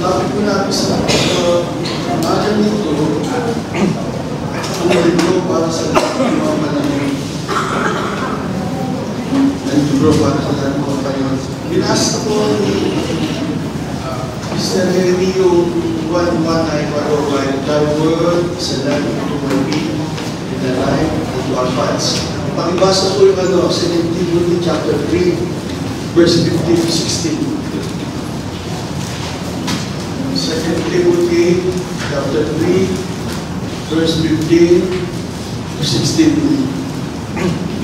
topic ko natin sa akin nito, ang libro para sa mga panahon. Ang libro para sa mga panahon. Binasa ko Mr. Henry yung 1:1 ay while thy word is a lamp to my feet and a light unto our paths. Pakibasa ko yung 2 Timothy chapter 3, verse 15 to 16. 2 Timothy chapter 3, verse 15 to 16.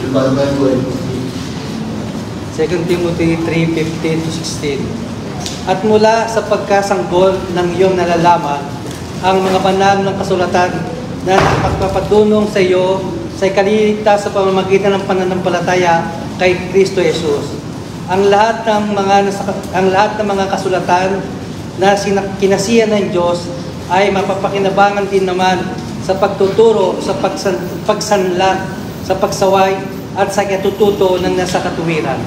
Yung bago ko 2 Timothy 3:15 to 16. At mula sa pagkasanggol ng iyong nalalaman, ang mga banal ng kasulatan na nakapagpapadunong sa iyo sa ikaliligtas sa pamamagitan ng pananampalataya kay Kristo Jesus. Ang lahat ng mga kasulatan na kinasiya ng Diyos ay mapapakinabangan din naman sa pagtuturo, sa pagsanla, sa pagsaway at sa katututo ng nasa katuwiran.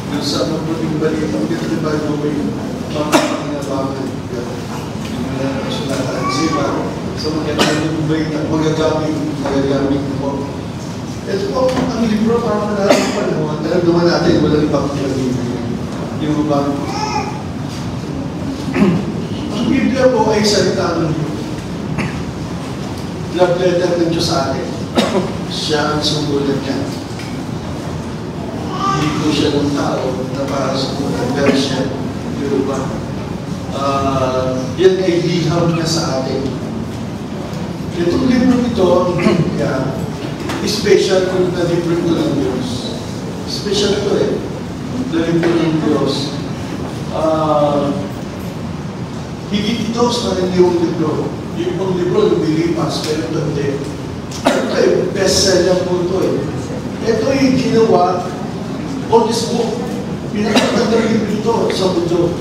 Yung sa mabuting balita, dito di ba yung pangkakinabangan yung kasulatan siya sa magandang balita, magagamit po. Ito po, ang libro para malalang panahon, naman natin, walang ibang pinag-ibig. Yung ba? Ang Biblia po ay salita ng Diyos. Love letter ng Diyos sa atin. Siya ang sumulat niya. Hindi po siya ng tao na para sumulat. Pero siya, yung ba? Yan ay liham niya sa atin. Itong libro ito, ang Biblia, special kung na libro ko ng Diyos. Special ito na libro ng Diyos. Higit ito sa kanilang libro. Yung ibang libro, lumilipas, pero ito hindi. Ito ay best-seller po ito Ito ay ginawa, oldest book, pinakagandang libro ito sa mundo.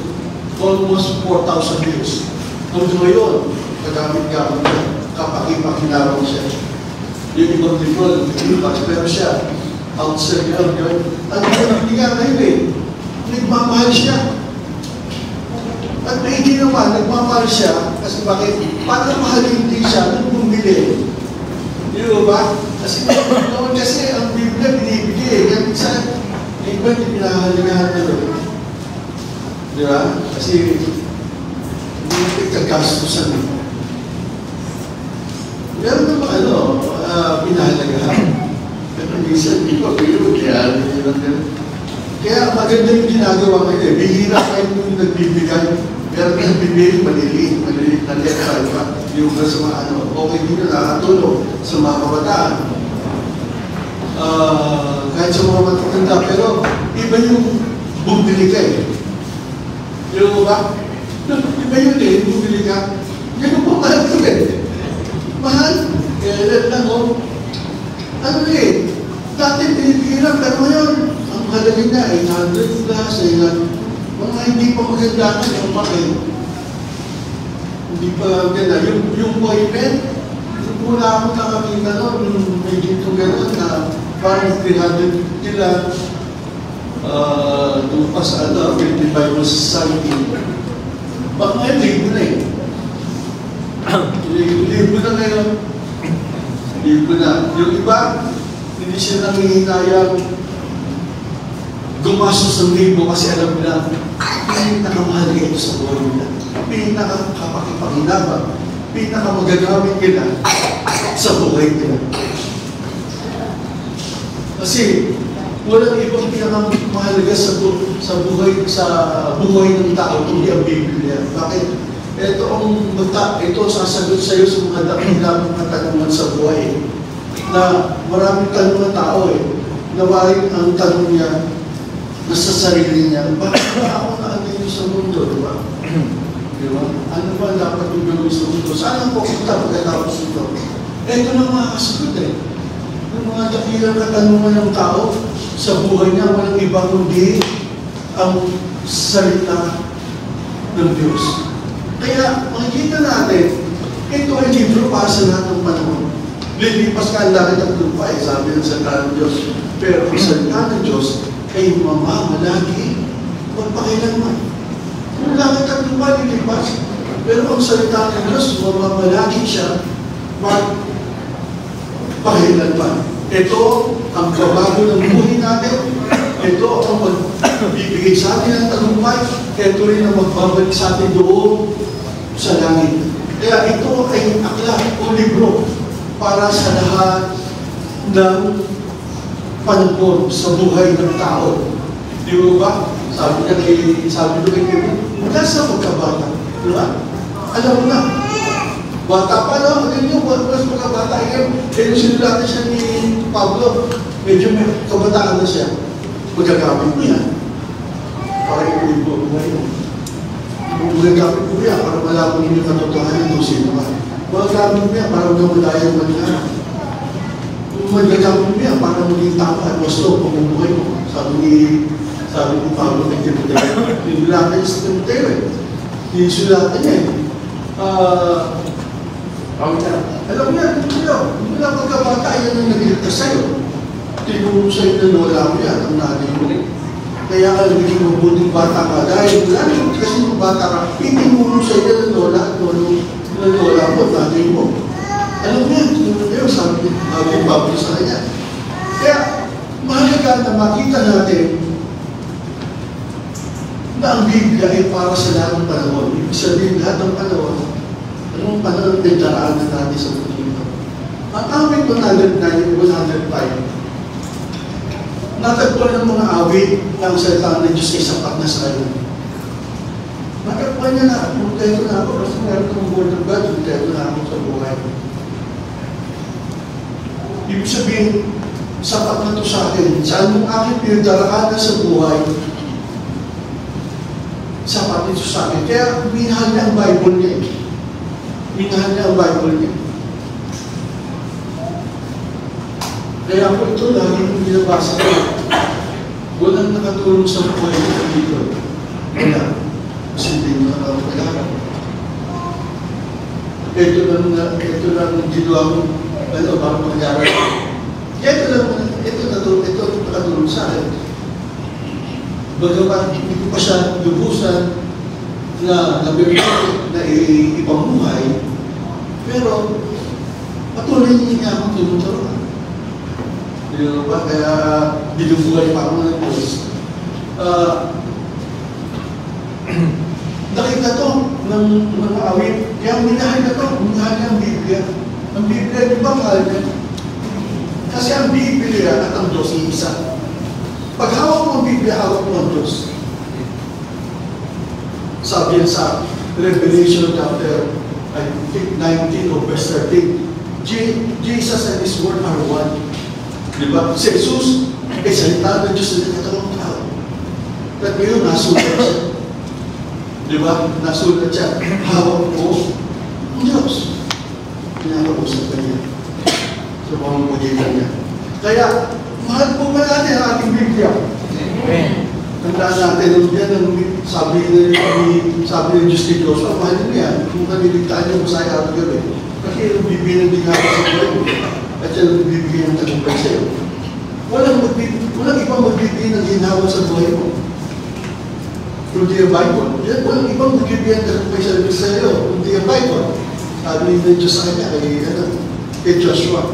Almost 4,000 years. Hanggang ngayon, kagamit-gamit niya, kapakipakinarawang siya. Yung ibang libro, lumilipas, pero siya, outseller yun. At hindi nga ngayon nagmamahal siya. At may ginawa, nagmamahal siya, kasi bakit? Para mahalin din siya nung bumili. Di ba? Kasi noon kasi ang Biblia binibigay. Kaya minsan, may iba hindi pinahaligahan na rin. Di ba? Kasi hindi kagastusan. Meron naman pinahalagahan. Pero minsan, di ba? Kaya maganda yung ginagawa ngayon. Bihira kayo yung nagbibigay. Pero nagbibigay maliliit na letra. Yung sa mga okay din na nakatulong sa mga kabataan. Kahit sa mga matatanda. Pero iba yung bumili ka Yung ba? Iba yun bumili ka. Ganun po mahal ko Mahal. Kaya lang dati binibigay lang, pero ngayon, ang mahalaga niya, 800 plus, mga hindi pa maganda yung makin. Hindi pa ganda. Yung boyfriend, yung muna ako nakakita noon, may dito gano'n na parang 300 nila doon pa sa Philippine Bible Society. Baka ngayon, libo na Libo na ngayon. Libo na. Yung iba, hindi siya nangihinayang gumastos ng libo kasi alam nila, pinakamahalaga ito sa buhay nila. Pinakakapakipakinabang, pinakamagagamit nila sa buhay nila. Kasi walang ibang pinakamahalaga sa buhay ng tao, kundi ang Biblia. Bakit? Ito sasagot sa iyo sa mga dakilang katanungan sa buhay. Na maraming tanong ng tao Nawarin ang tanong niya nasa sarili niya. Bakit ba ako na-ano sa mundo, di ba? Di ba? Ano ba dapat yung gawin sa mundo? Saan ang pupunta pagkatapos ito? Ito na mga kasagot Yung mga dakilang katanungan ng tao sa buhay niya, walang iba kundi ang salita ng Diyos. Kaya makikita natin, ito ay libro para sa lahat ng panahon. Lilipas ka ang langit at lupa, sabi ng salita ng Diyos. Pero ang salita ng Diyos ay mamamalagi magpakailanman. langit at lupa lilipas. Pero ang salita ng Diyos, mamamalagi siya, magpahilanman. Ito ang babago ng buhay natin. Ito ang magbibigay sa atin ng tagumpay. Ito rin ang magbabalik sa atin doon sa langit. Kaya ito ay aklat o libro para sa lahat ng panahon sa buhay ng tao. Di ba? Sabi ko kay Kevin, mula sa magkabata, di ba? Alam mo na, bata pa lang, alam niyo, mas magkabata yun. Kaya sinulatan siya ni Pablo, medyo may kabataan na siya. Magagamit mo yan. Para ipuin mo ngayon. Magagamit mo yan para malaman ninyo katotohanan kung sino ka. Magagamit mo yan para magkamadayan mo niya. Magagamit mo yan para maging tama at gusto pamumuhay mo. Sabi ni Pablo kay Timoteo. Sinulatan niya sa Timoteo eh. Sinulatan niya eh. Alam niya, mula pagkabata, yan ang nagligtas sa'yo. Tinuro sa'yo na wala mo yan, ang nanay mo. Kaya ka nagiging mabuting bata ka. Dahil lalo kasi ng bata ka, itinuro sa'yo na lola mo, nanay mo. Alam niya, sabi ni Pablo sa kanya. Kaya, mahalaga na makita natin na ang Biblia ay para sa lahat ng panahon. Ibig sabihin, lahat ng panahon, anong panahon na daraanan natin sa mundo ito? Ang awit 105, natagpuan ng mga awit ng salita ng Diyos ay sapat na sa kanya. Natagpuan niya na, mutento na ako, kasi meron ng word of God, mutento na ako sa buhay. Ibig sabihin, sapat na ito sa akin. Saan mong aking pinagdaraanan sa buhay, sapat ito sa akin. Kaya minahal niya ang Bible niya. Minahal niya ang Bible niya. Kaya ako ito, lagi kong binabasa ko. Walang nakatulong sa buhay ko dito. Wala. Kasi hindi mo nakakalaman. Ito lang ginawa mo, para mag-aral. Ito nakatulong sa akin. Bagamat hindi ko pa siya lubusan na nabibigyan na ipamuhay, pero patuloy niya akong tinuturuan. Di ba? Kaya binubuhay pa ako ng Diyos. Nakita to ng mga awit. Kaya minahal na to. Minahal niya ang Biblia. Ang Biblia, di ba mahal niya? Kasi ang Biblia at ang Diyos ay isa. Pag hawak mo ang Biblia, hawak mo ang Diyos. Sabi yan sa Revelation chapter 19 o verse 13. Jesus and His Word are one. Diba? Si Jesus ay salita ng Diyos na nagkatawang tao. At ngayon, nasulat siya. Diba? Nasulat siya. Hawak mo ang Diyos. Pinahawak mo sa kanya. Sa mga magitan niya. Kaya, mahal po ba natin ang ating Biblia? Amen. Tandaan natin, sabi ng Diyos ni Joshua, mahal mo yan. Kung kaniligtaan niyo mo sa araw gabi. Kasi yung Biblia ng ginagawa sa buhay mo. At yan ang bibigyan ng tagumpay sa'yo. Walang ibang magbibigay ng ginawa sa buhay mo. Kundi ang Bible. Walang ibang magbibigay ng tagumpay sa'yo. Kundi ang Bible. Sabi ng Diyos sa kanya kay Joshua.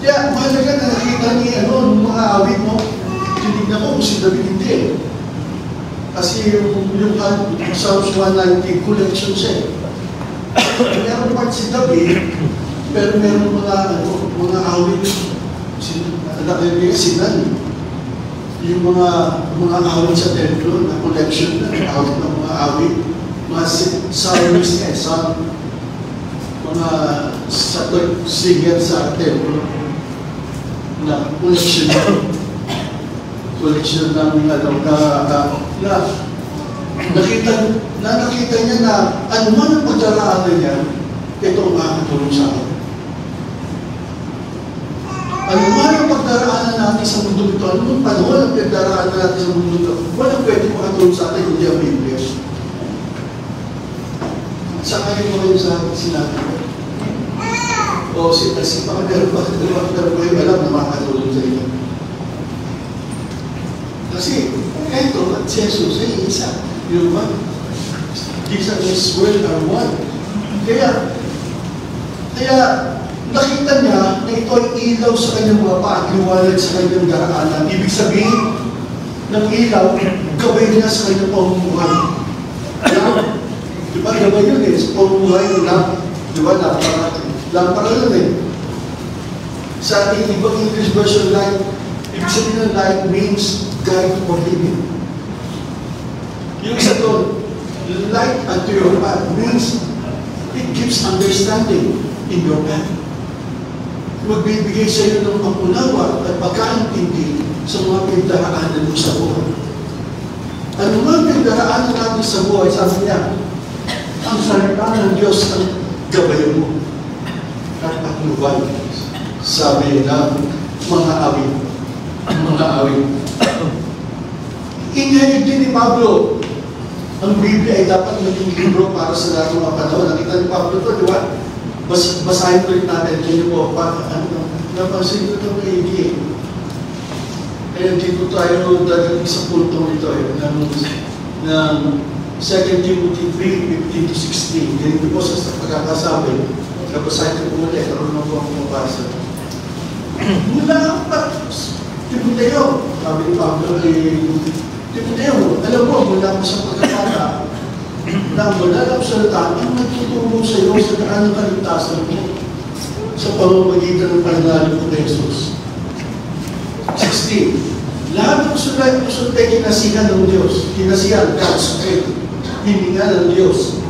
Kaya mahalaga na nakita ni mga awit mo, tinignan ko kung si David hindi. Kasi yung Psalms 190, collection siya. Meron pa si David, pero meron mga awit, sinan. Yung mga awit sa templo na collection na awit ng mga awit, mga psalmist mga singer sa templo na collection ng nakita niya na ano man ang pagdaraanan niya, ito ang makakatulong sa akin. Ano man ang pagdaraanan natin sa mundo ito, ano man panahon ang pagdaraanan natin sa mundo ito, walang pwede makatulong sa atin kundi ang Biblia. Saan kayo mo kayo sa sinabi ko? O meron ba kayo alam na makakatulong sa inyo? Kasi, eto, at si Jesus ay isa. Di ba? Jesus and His will are one. Kaya nakita niya na ito ay ilaw sa kanyang mapa at liwanag sa kanyang daraanan. Ibig sabihin, ng ilaw, gabay niya sa kanyang pamumuhay. Di ba? Gabay yun eh. Sa pamumuhay nila. Di ba? Lampara yun eh. Sa ating ibang English version light, ibig sabihin ng light means guide or leading. Yung isa doon, light unto your path means it gives understanding in your path. Magbibigay sa iyo ng pangunawa at pagkaintindi sa mga pinagdaraanan mo sa buhay. Ano mga pinagdaraanan natin sa buhay, sabi niya, ang salita ng Diyos ang gabayan mo at patnubay, sabi ng mga awit. Mga awit. Inherit din ni Pablo. Ang Biblia ay dapat maging libro para sa lahat ng mga panahon. Nakita ni Pablo ito, di ba? Basahin ulit natin. Kaya po, napansin ko itong kaigi. Kaya dito tayo dadating sa punto nito ng 2 Timothy 3:15-16. Ganito po sa pagkakasabi. Nabasahin ko po ulit. Karoon na po ang pumapasa. Mula pa, Timoteo, sabi ni Pablo, Timoteo, alam mo, mula ko sa pagkakata, na mula lang salita, ang nagtutulong sa iyo sa daan ng kaligtasan mo sa pamamagitan ng pangalan ko kay Jesus. 16. Lahat ng sulat ay kinasihan ng Diyos. Kinasihan, God's faith. Hininga ng Diyos.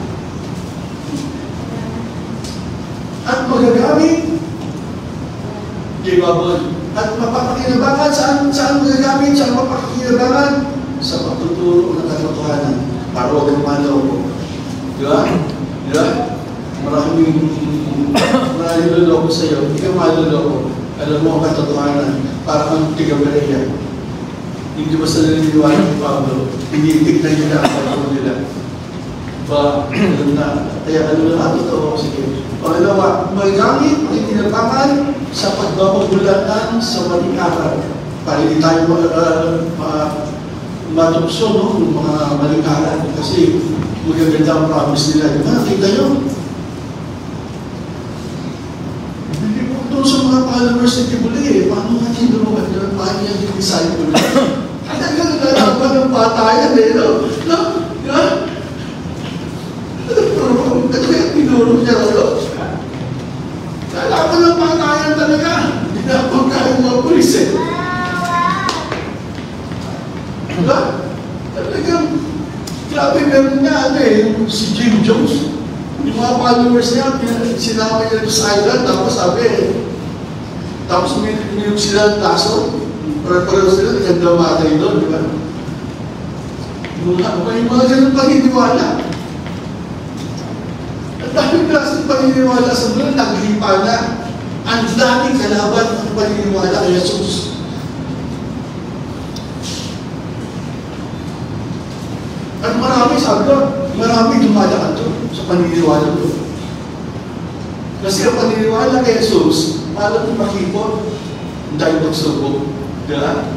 At magagamit, di ba po? At mapapakinabangan, saan magagamit? Saan mapapakinabangan? Sa pagtuturo ng katotohanan para huwag kang maloko. Di ba? Di ba? Maraming luloko sa iyo. Hindi ka maluloko. Alam mo ang katotohanan para kang tigabalaya. Hindi ba sa naniniwala ni Pablo? Initignan nila ang pagkakas nila. Ba, alam na. Kaya alam na totoo. Sige. Pangalawa, magagamit ang itinabangan sa pagbabagulatan sa maling aral. Para hindi tayo matukso, no? Yung mga maling aral. Kasi magaganda ang promise nila. Diba? Nakita nyo? Hindi po doon sa mga followers ni Tibuli eh. Paano nga tinuruan nyo? Paano yan yung disciple nila? Talagang nalaban ng patayan eh. No? No? Diba? Kaya tinuro niya ano? Nalaban ng patayan talaga. Hindi na po kayong mga pulis eh. Diba? Talagang, grabe meron niya, ano eh, si Jim Jones. Yung mga followers niya, sinama niya sa island, tapos sabi eh, tapos uminom sila ng taso, pareho sila, naganda matay doon, di ba? May mga ganun paniniwala. At daming klaseng paniniwala sa mundo, naglipa na. Ang daming kalaban ang paniniwala kay Jesus. At marami, sabi doon, marami dumadaan doon sa paniniwala doon. Kasi ang paniniwala kay Jesus, malam yung makipon, hindi tayo magsubok. Diba?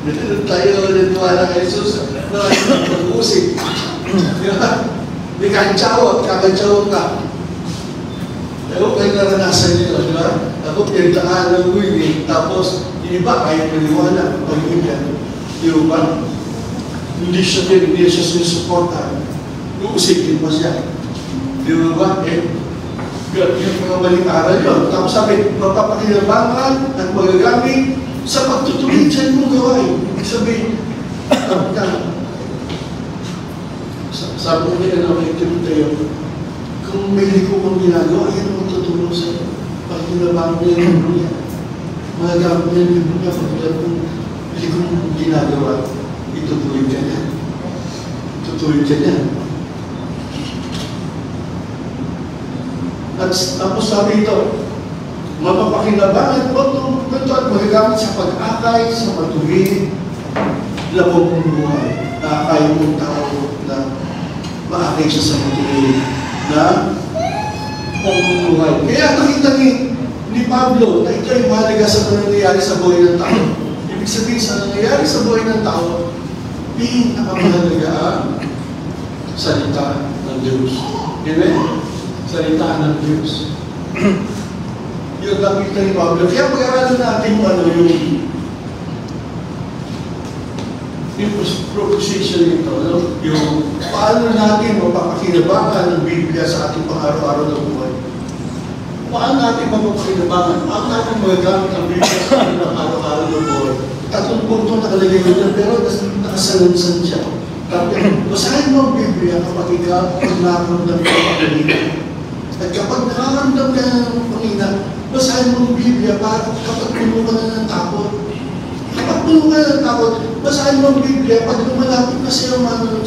Dito tayo naniniwala kay Jesus, marami yung pag-uusik. Diba? May kakansawag, kakansawag ka. Ako kayo naranasan nyo, diba? Ako pinagdaanan ng willing, tapos yung iba kahit maniwala, pag-ibig. Diba? Hindi siya sinusuporta. Uusikin mo siya. Di ba ba? Yung mga maling aral yun. Tapos sabi, mapapakinabangan at magagamit sa pagtutuloy dyan mong gawain. Ibig sabihin, sabi ko nila na may Timoteo, kung may liko mong ginagawa, yan ang tutulong sa iyo. Pakinabangan mo yung libro niya. Magagamit mo yung libro niya pag kung liko mong ginagawa. Itutuloy ka niya. Itutuloy ka niya. At tapos sabi ito, mapapakinabangan po ito at magagamit sa pag-akay, sa matuwid, labong buhay. Nakakaya mong tao na maakay siya sa matuwid na pamumuhay. Kaya nakita ni Pablo na ito ay mahalaga sa nangyayari sa buhay ng tao. Ibig sabihin sa nangyayari sa buhay ng tao, pinakamahalaga ang salita ng Diyos. Amen? Salita ng Diyos. Yung nakita ni Pablo. Kaya pag-aralan natin yung proposition nito, yung paano natin mapapakinabangan ng Biblia sa ating pang-araw-araw na buhay. Paano natin mapapakinabangan? Paano natin magagamit ang Biblia sa ating pang-araw-araw na buhay? Tatlong punto nakalagay ko dyan, pero nakasalansan siya. Basahin mo ang Biblia kapag ikaw nakaramdam ka ng pangina. At kapag nakaramdam ka ng pangina, basahin mo ang Biblia para kapag puno ka na ng takot. Kapag puno ka na ng takot, basahin mo ang Biblia pag lumalapit na siya manunod.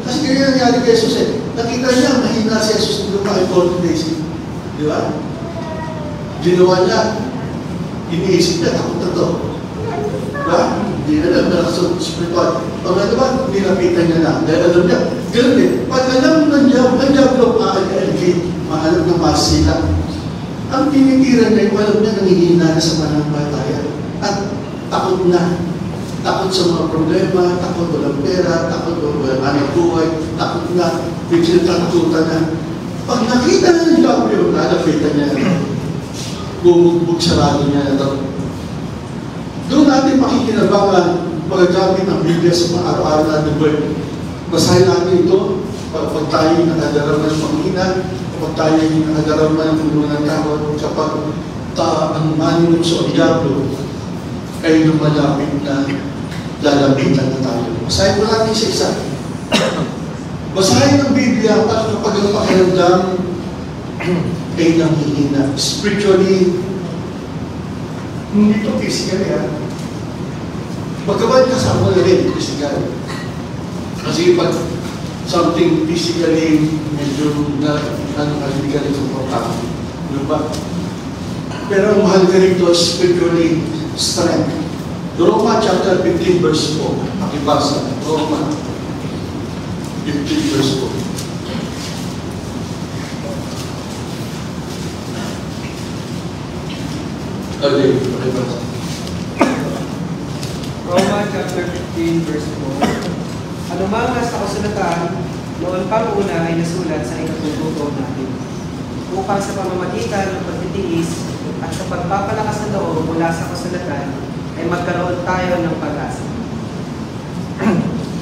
Kasi kaya nangyari kay Jesus nakita niya, mahina si Jesus ng lupa ay 40 days. Di ba? Ginawa niya, iniisip niya, takot na to. Diba? Hindi na alam, nakasot spiritual. Pag ano ba, nilapitan niya na. Dahil alam niya, gano'n din. Pag alam ng Diablo, mahalap na masila. Ang tinitiran niya, alam niya, nangihina na sa pananampalataya. At takot na. Takot sa mga problema, takot walang pera, takot walang anak buhay, takot na, biglang takutan na. Pag nakita na ng Diablo, nalapitan niya na. Bumugbog sarado niya na ito. Doon natin makikinabangan paggamit ng Biblia sa mga araw-araw na buhay. Basahin natin ito kapag tayo nakadaraman ng pangina, kapag tayo nakadaraman ng puno ng takot, kapag ang manunod sa Diablo ay lumalapit na lalapitan na tayo. Basahin mo natin isa-isa. Basahin ng Biblia para kapag ang pakiramdam ay nanghihina. Spiritually, hindi ito physical Magkabal kasama na rin physical. Kasi pag something physically medyo hindi ka rin supportable. Diba? Pero ang mahal ka rito spiritually strength. Roma chapter 15 verse 4. Pakibasa. Roma 15 verse 4. Okay, pakibasa. Roma chapter 15 verse 4. Anumang nasa kasulatan, noon pang una ay nasulat sa ikatututo natin, upang sa pamamagitan ng pagtitiis at sa pagpapalakas ng loob mula sa kasulatan ay magkaroon tayo ng pag-asa.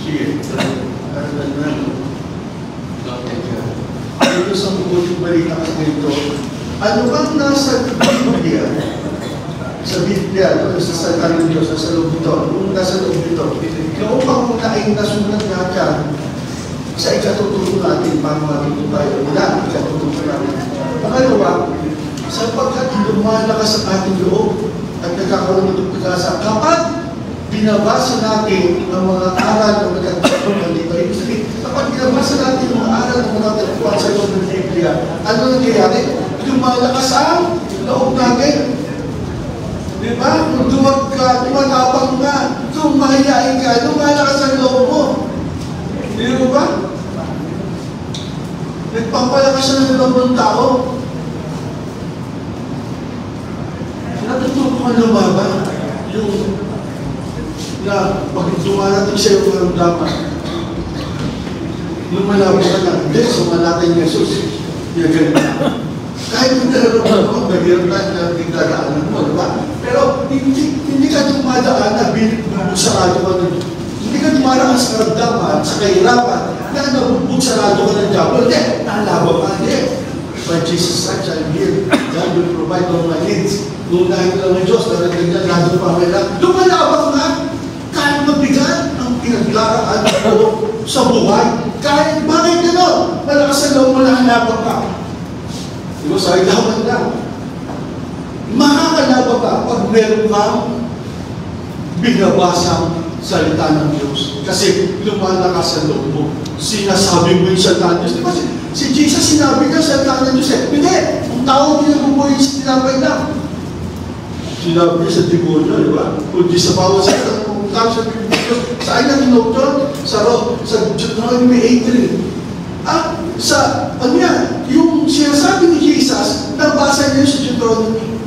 Sige. Ito sa mabuting balita kasi ito, ano bang nasa Biblia? Sa Biblia, sa salita ng Diyos, sa loob nito, kung nasa loob nito, noong panguna ay nasulat na dyan, sa ikatututo natin, para matuto tayo, na ikatututo natin. Pangalawa, sapagkat lumalakas ang ating loob at nagkakaroon ng pag-asa, kapag binabasa natin ang mga aral ng nagkatutunan dito, ibig sabihin, kapag binabasa natin ang mga aral ng nagkatutunan sa loob ng Biblia, ano nangyayari? Lumalakas ang loob natin. Diba? Kung duwag ka, tumatapang ka, kung mahihain ka, lumalakas ang loob mo. Di ba? Nagpapalakas ng loob ng tao. Natututo ka lumaban. Yung na pag dumarating sa iyo ng dapat, lumalaban ka na. Hindi, sumalakay ni Jesus. Yung ganun. Kahit kung nalaroon ako, mahirap tayo na nagdadaanan mo, diba? Pero hindi ka dumadaan na sarado ka ng hindi ka dumaraan sa karamdaman, sa kahirapan, na nabubugsarado ka ng Diablo. Hindi, nalaban ka, hindi. But Jesus said, I'm here. God will provide all my needs. Lunahin ko lang ng Diyos, darating niya, nandun pa may lang. Lumalabang nga, kahit mabigat ang pinaglaraan ko sa buhay. Kahit bakit gano'n, malakas ang loob mo na hanapang ka. Diba, sa ilawan lang. Makakalaban ka pag meron kang binabasang salita ng Diyos. Kasi lumalakas ang loob mo. Sinasabi mo yung salita ng Diyos. Diba, si Jesus sinabi ka salita ng Diyos Hindi! Ang tao pinabubuhay sa tinapay lang. Sinabi niya sa demonyo, di ba? Kundi sa bawat salita ng tao sa Diyos. Saan na tinog doon? Sa Deuteronomy 8:3. At sa, ano yan, yung sinasabi ni Jesus, nabasa niya sa Deuteronomy.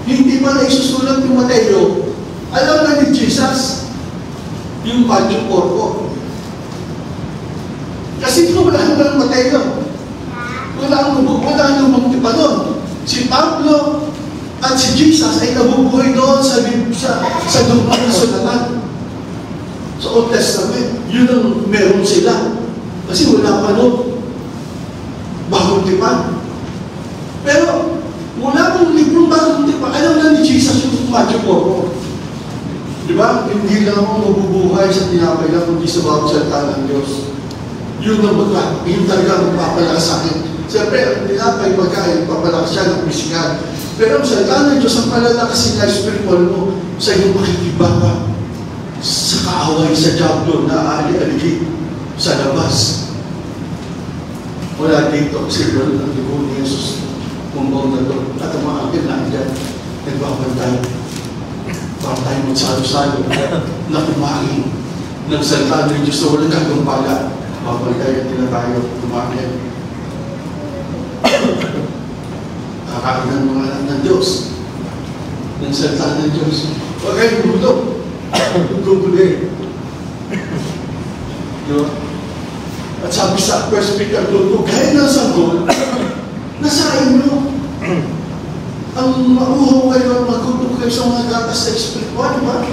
Hindi pa na isusulat yung Mateo, alam na ni Jesus, yung Badyong Porco. Kasi wala nang matay nun. Wala nang tipa nun. Si Pablo at si Jesus ay nabubuhay doon sa lumang kasulatan. Sa Old Testament, yun ang meron sila. Kasi wala pa nun. Bagong tipan. Pero, wala pong librong bagong tipan. Alam na ni Jesus yung Matthew 4. Diba? Hindi lang ako mabubuhay sa tinapay lang, kundi sa bawat salita ng Diyos. Yun ang yun talaga magpapalakas sa akin. Siyempre, ang tinapay pagkain, papalakas siya ng pisikal. Pero ang salita ng Diyos, ang palalakasin na spiritual mo sa iyong makikibaka sa kaaway, sa diablo na ali-aligi sa labas. Wala dito, kasi wala ng libo ni Jesus kumbong na doon. At ang mga akin na andyan, nagbabantay. Para tayo magsalo-salo na kumain ng salita ng Diyos na walang kagampala. Babantay at nila tayo kumain. Kakain ng mga anak ng Diyos. Ng salita ng Diyos. Huwag kayong gulog. Gugulin. Diba? At sabi sa 1 Peter 2, kahit nasa goal, nasa inyo. Ang makuha kayo at magkutok kayo sa mga gatas sa espiritual, diba?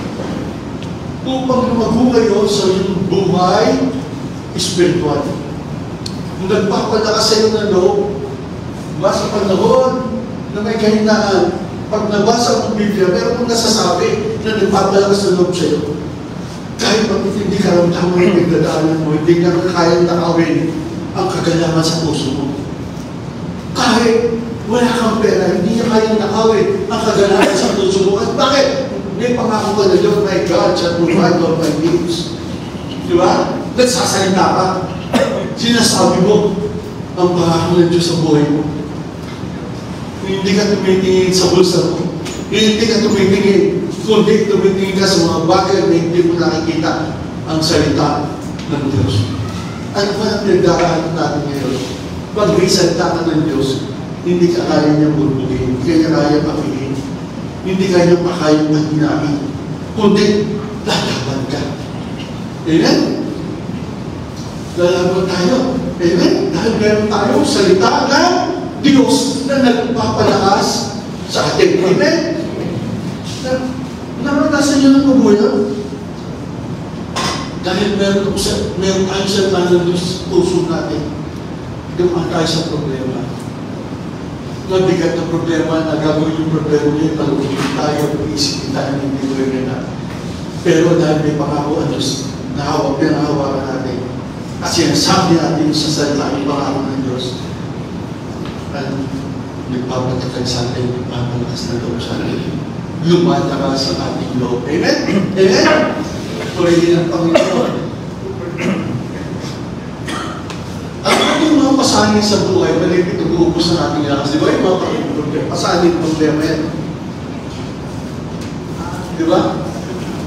Upang lumago kayo sa inyong buhay espiritual. Kung nagpapalakas sa iyo ng loob, sa panahon na may kahinaan, pag nabasa ang Biblia, meron kong nasasabi na nagpapalakas ng loob sa iyo. Kahit bakit hindi karamdaman ng pagdadaanan mo, hindi ka kayang nakawin ang kagalangan sa puso mo. Kahit wala kang pera, hindi niya kayang nakawin ang kagalangan sa puso mo. At bakit? May pangako ka na Lord, my God, shall provide all my needs. Di ba? Nagsasalita ka. Sinasabi mo ang pangako ng Diyos sa buhay mo. Hindi ka tumitingin sa bulsa mo. Hindi ka tumitingin, kundi tumitingin ka sa mga bagay na hindi mo nakikita ang salita ng Diyos. Ano ba ang nagdaraan natin ngayon? Pag may salita ka ng Diyos, hindi ka kaya niya bulbugin, hindi ka kaya pakihin, hindi ka niya makayang mahinain, kundi lalaban ka. Amen? Lalaban tayo. Amen? Dahil meron tayo salita ng Diyos na nagpapalakas sa ating. Amen? Naranasan niyo ng mabuhay? Dahil meron tayo sa tanong Diyos sa puso natin. Dumaan tayo sa problema. Mabigat na problema na gagawin yung problema niya, palugin tayo, isipin tayo ng hindi ko na. Pero dahil may pangako ang Diyos, nahawakan natin. Kasi ang sabi natin sa salita ng pangako ng Diyos, nagpapatakan sa atin, nagpapalakas na loob sa atin. Lumatakas sa ating loob. Amen? Amen? Purihin ang Panginoon. Ang ating mga pasanin sa buhay, malipit ug-uubos ang ating lakas. Di ba yung mga problema? Pasanin problema yan. Di ba?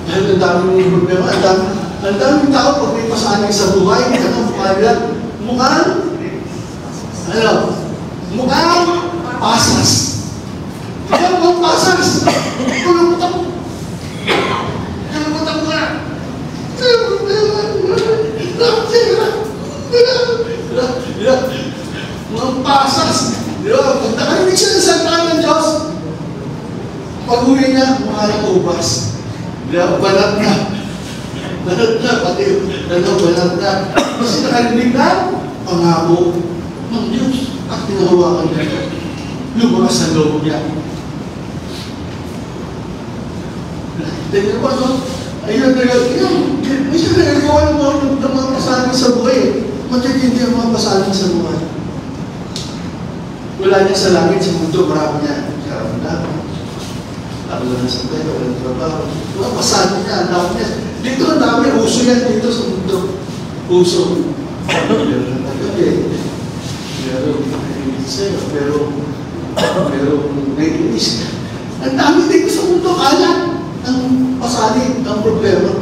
Dahil ang daming problema, ang daming tao pag may pasanin sa buhay, ano, mukhang pasas. Kaya mga pasas. Kalamutan mo. Kalamutan mo ka. Mga pasas. Di ba? Pag nakarinig siya ng salita ng Diyos, pag-uwi niya, mukha ng ubas. Di ba? Balat na. Balat na. Pati, balat na. Kasi nakarinig na, pangako ng Diyos at tinahawakan niya. Lumakas sa loob niya. Tingnan mo, no? Ayun, may siya nagagawa ng mga pasanin sa buhay. Matitindi ang mga pasanin sa buhay. Wala niya sa langit, sa mundo, marami niya. Karamdaman. Ako lang sa pera, walang trabaho. Mga pasanin niya, ang dami niya. Dito ang dami, uso yan dito sa mundo. Uso. Pero naiinis ka. Ang dami dito sa mundo, alam ang pasanin, ang problema.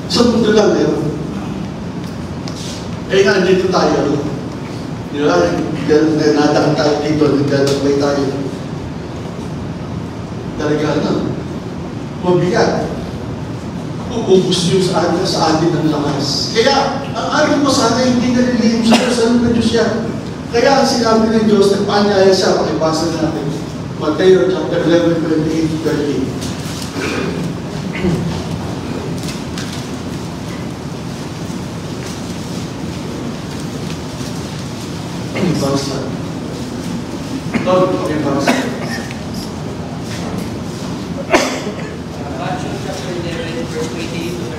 Sa mundo lang meron. Eh nga, dito tayo. Di ba? Nadang tayo dito, nagdadabay tayo. Talaga, mabigat. ububus niyo sa atin ng lakas. Kaya, ang ating pasana hindi nalilihim sa kasal na Diyos yan. Kaya ang sinabi ng Diyos, nagpaanyaya siya, pakibasa natin. Mateo chapter 11, 28-30. Pakibasa. Lord, pakibasa. Matthew chapter 11, verse 28-30.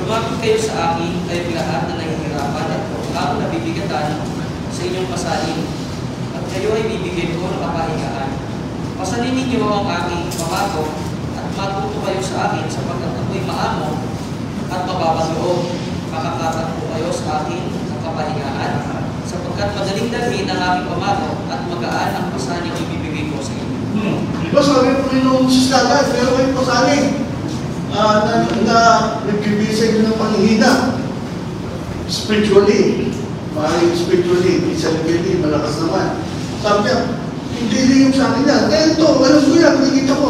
Lumapit kayo sa akin, kayong lahat na nahihirapan at ako nabibigatan sa inyong pasalin, at kayo ay bibigyan ko ng kapahingaan. Pasalin ninyo ang aking pamato, at matuto kayo sa akin sapagkat ako'y maamo at mababang-loob. Makakatan po kayo sa akin ng kapahingaan, sapagkat madaling dalhin ang aking pamato at magaan ang pasalin na ibibigay ko sa inyo. Diba sabi po rin nung sistagan, pero kayo pasalin na nagbibigay nyo ng panghihina. Spiritually, maaaring spiritually, physically, malakas naman. Sabi niya, hindi rin yung sa akin yan. Eh ito, alam ko yan, nakikita ko.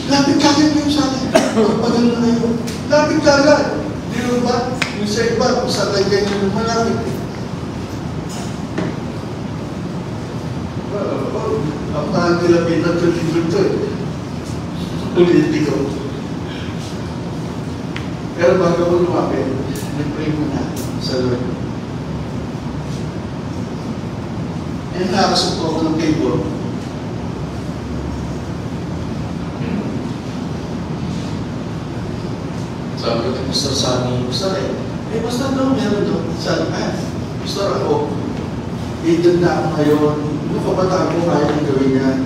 Lapit kagad mo yung sa akin. Pagpagal na kayo. Lapit kagad. Di ba? Yung sa iba, kung sa kanya nyo naman malapit. Ang parang nilapitan ko dito eh. Politiko. Pero bago mo lumapit, nag-pray mo na sa Lord. Eh, nakakasok po ako ng table. Sabi ko, Pastor Sammy, Pastor eh, Pastor daw, meron daw. Sabi, Pastor ako, edad na ako ngayon. Nung kabataan ko, kaya kong gawin yan.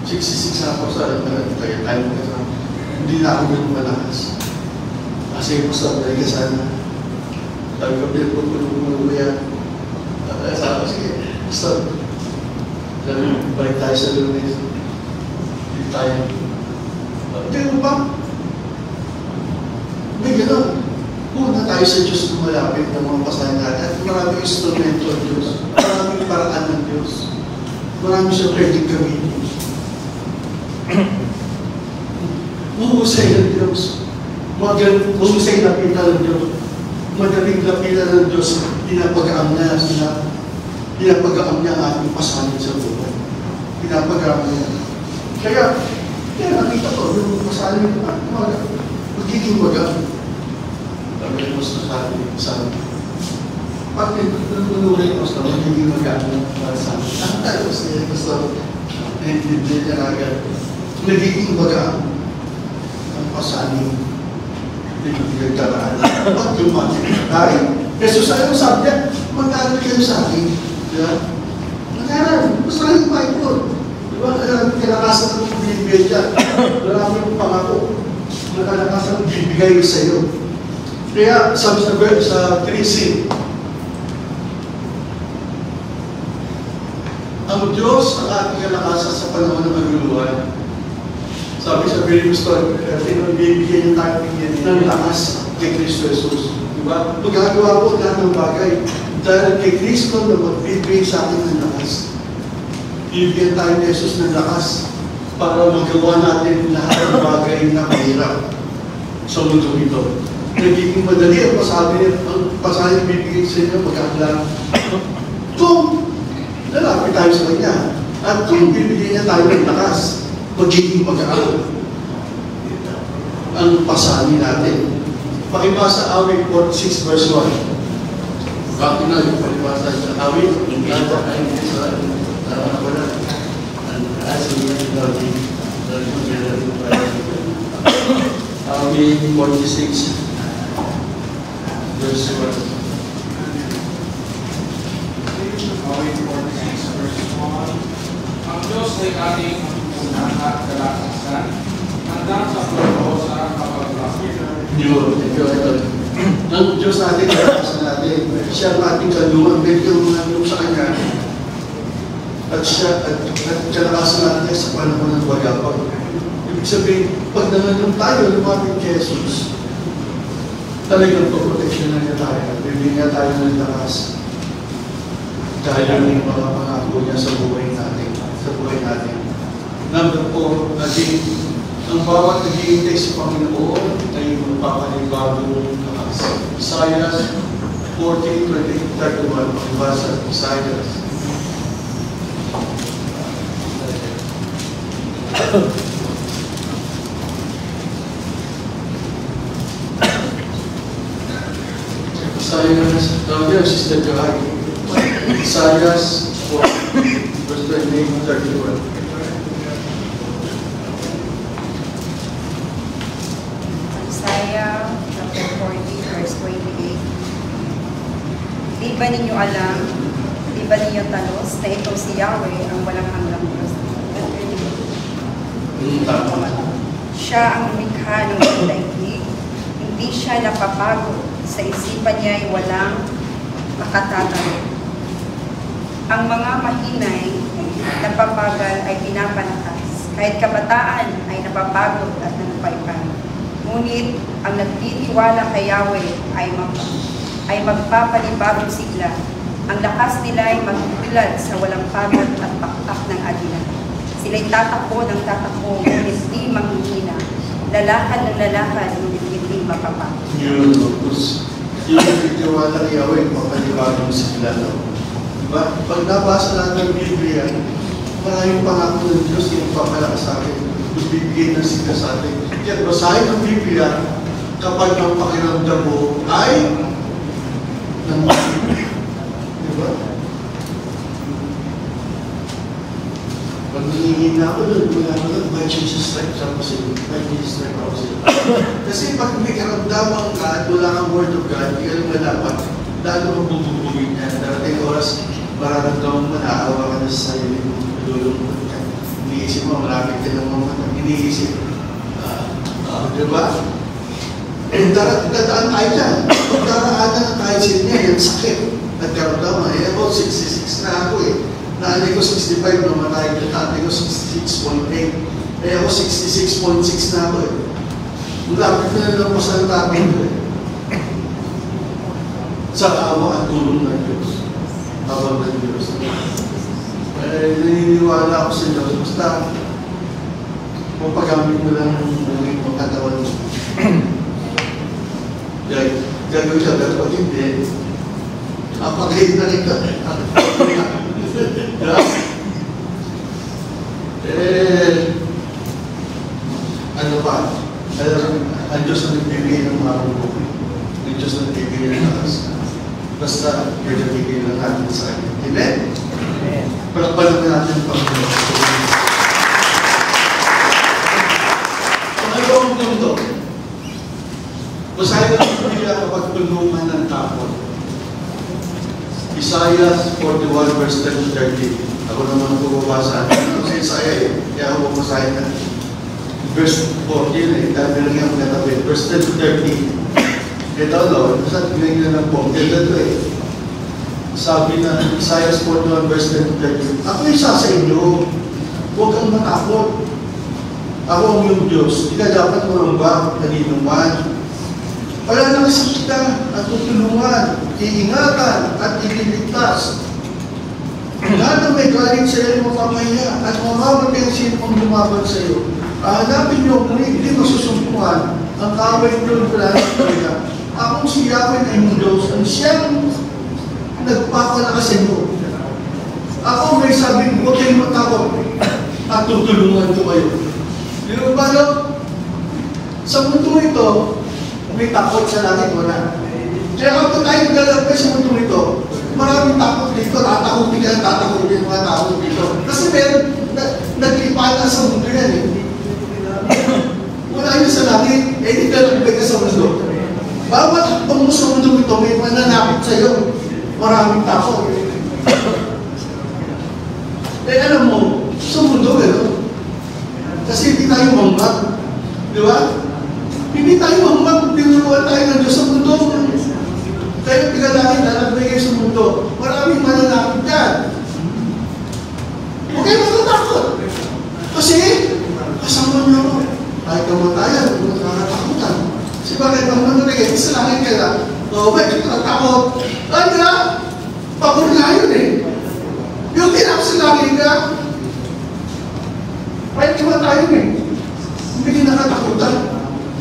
66 ako sa kaya tayo mo kasi hindi na ako ganun malakas. Kasi Pastor, dahil ka sana. Sabi ko, pinagpapulong mo yan. Sabi ko, sige, Pastor, balik tayo sa lunes. Hindi tayo. Hindi mo ba? May gano'n. Muna tayo sa Diyos na malapit ng mga pasahan natin. At maraming instrumento ng Diyos. Maraming paraan ng Diyos. Maraming siya pwedeng gamitin. Mahusay ng Diyos. Mahusay na pita ng Diyos. Madaling lapitan ng Diyos. Pinapagaam niya sila. Pinapagaam niya ang ating pasanin sa buhay. Pinapagaam niya. Kaya nakita ko, yung pasanin ko, magiging magaam. Sabi ko sa sabi. Pag nanunurin ko sa magiging magaam para sa amin. Ang tayo siya, gusto hindi niya agad. Nagiging magaam ang pasanin. Hindi ko pinagdaraan. Pag lumating na tayo. Jesus ayaw sabi niya, mag-aaral kayo sa akin. Diba? Mag-aaral. Gusto lang yung Bible. Diba? Kinakasan ng bibigay dyan. Marami kong pangako. Kinakasan ng bibigay sa iyo. Kaya sabi sa 3C, ang Diyos ang ating kalakasan sa panahon ng magluluhan. Sabi sa very gusto, bibigyan niya tayo ng lakas kay Kristo Jesus. Diba? Magagawa po lahat ng bagay dahil kay Kristo na magbibigay sa atin ng lakas. Bibigyan tayo ni Jesus ng lakas para magawa natin lahat ng bagay na mahirap sa mundo ito. Nagiging madali ang pasahin bibigay sa inyo magkakala. Kung lalapit tayo sa Kanya at kung bibigyan niya tayo ng lakas, magiging mag-aaral ang pasahin natin. Pakibasa awit 46 verse 1. Bakit na yung pakibasa sa awit? Awit 46 verse 1. Awit 46 verse 1. Ang Diyos ay ating unahan at kalakasan, hanggang sa pagkarosa kapag Yun, ito. Ang Diyos natin, kalakasan natin, siya ang ating kalungan, medyo yung sa Kanya, at siya, at kalakasan natin sa panahon ng bagapag. Ibig sabihin, pag nananong tayo, lumapit kay Jesus, talagang protection na niya tayo, bibigyan niya tayo ng lakas. Dahil yung mga pangako niya sa buhay natin, Number 4, naging Ang bawat naghihintay sa Panginoon ay magpapanibagong lakas. Isaiah 40:31, pagbasa Isaiah. Isaiah, Sister Johan. Isaiah 40:28-31. Isaiah chapter 40, verse 28. Di ba ninyo alam, di ba ninyo talos na ito si Yahweh ang walang hanggang Diyos? Siya ang lumikha ng daigdig, hindi siya napapagod, sa isipan niya ay walang makatatalo. Ang mga mahinay napapagal ay pinapalakas, kahit kabataan ay napapagod at nagpaypay. Ngunit ang nagtitiwala kay Yahweh ay magpapanibago sigla. Ang lakas nila ay magtulad sa walang pagod at pakpak ng agila. Sila'y tatakbo ng tatakbo, ngunit di manghihina. Lalakad ng lalakad, ngunit hindi mapapagod. Yun, yung nagtitiwala kay Yahweh, mapanibagong sigla. Diba? Pag nabasa natin ang Biblia, maraming pangako ng Diyos yung papalakas sa akin. Bibigay ng sigla sa atin. Kaya basahin ang Biblia kapag ang pakiramdam mo ay nangyayari. Diba? Pag nangingin na ako doon, wala ko doon, by Jesus strike ako sila. By Jesus strike ako sila. Kasi pag may karamdaman ka at wala kang word of God, hindi ka lang malapat, lalo kang bububugin niya. Darating oras, mararamdaman mo, naawa ka na sa sarili mo, nalulungkot ka. Iniisip mo, malapit ka lang mga iniisip. Diba? Eh, dadaan tayo dyan. Daraanan na tayo sa niya, yung sakit. Nagkaramdaman. Eh, about 66 na ako eh. Naanay ko 65, namatay ko. Tatay ko 66.8. Eh, ako 66.6 na ako eh. Malapit na lang ako sa tatay ko eh. Sa awa at tulong ng Diyos. Tawag ng Diyos. Eh, naniniwala ako sa Diyos. Basta, mapagamit mo lang ng mga katawan mo. Gagawin siya, pero pag hindi, apagay na rin ka. Ano pa? Ang Diyos na nagbibigay ng marunong. Ang Diyos na nagbibigay ng lakas. Basta, yung nagbibigay ng natin sa akin. Amen? Amen. Palakpalan natin ang Panginoon. Ano ang mundo? Basahin ang Biblia kapag tulungan ng tapon. Isaiah 41 verse 10-13. Ako naman bubabasa. Ano sa Isaiah eh? Kaya ako babasahin na. Verse 14 eh. Dahil lang yung katabi. Verse 10-13. Ito no, basta binigyan ng pong. Ito eh. Sabi na Isaiah 41 verse 10-13. Ako isa sa inyo. Huwag kang matakot. Ako ang iyong Diyos. Hindi ka dapat marumba, nalinuman. Wala nang sakita at tutulungan, iingatan at ililigtas. Lahat na may galing sa iyo mapamaya at mamamatay ang sino pang lumaban sa iyo. Hanapin niyo kung hindi masusumpungan ang kaway niyo mula sa kanya. Akong si Yahweh na inyong Diyos, ang siyang nagpapalakas sa inyo. Ako may sabi, huwag kayong matakot at tutulungan ko kayo. Di ba no? Sa mundo ito, may takot sa langit, wala. Kaya kapag tayo naglalagay sa mundo ito, maraming takot dito, tatakotin ka, tatakotin mga tao dito. Kasi meron, naglipatan sa mundo yan eh. Wala yun sa langit, eh hindi ka nagbigay sa mundo. Bawat hakbang mo sa mundo ito, may mananapit sa iyo. Maraming takot. Eh alam mo, sa mundo gano'n. Kasi hindi tayo mangmag. Di ba? Hindi tayo mangmag, tinuruan tayo ng Diyos sa mundo. Kaya pinalangin na nagbigay sa mundo. Maraming mananakit yan. Huwag kayo matatakot. Kasi, kasama niyo ako. Kahit kamatayan, huwag nakakatakutan. Kasi bakit ang mananagay, sa langit ka lang. O, bakit natatakot? Ano na? Pabor na yun eh. Yung tinap sa langit ka, kahit kamatayan eh. Hindi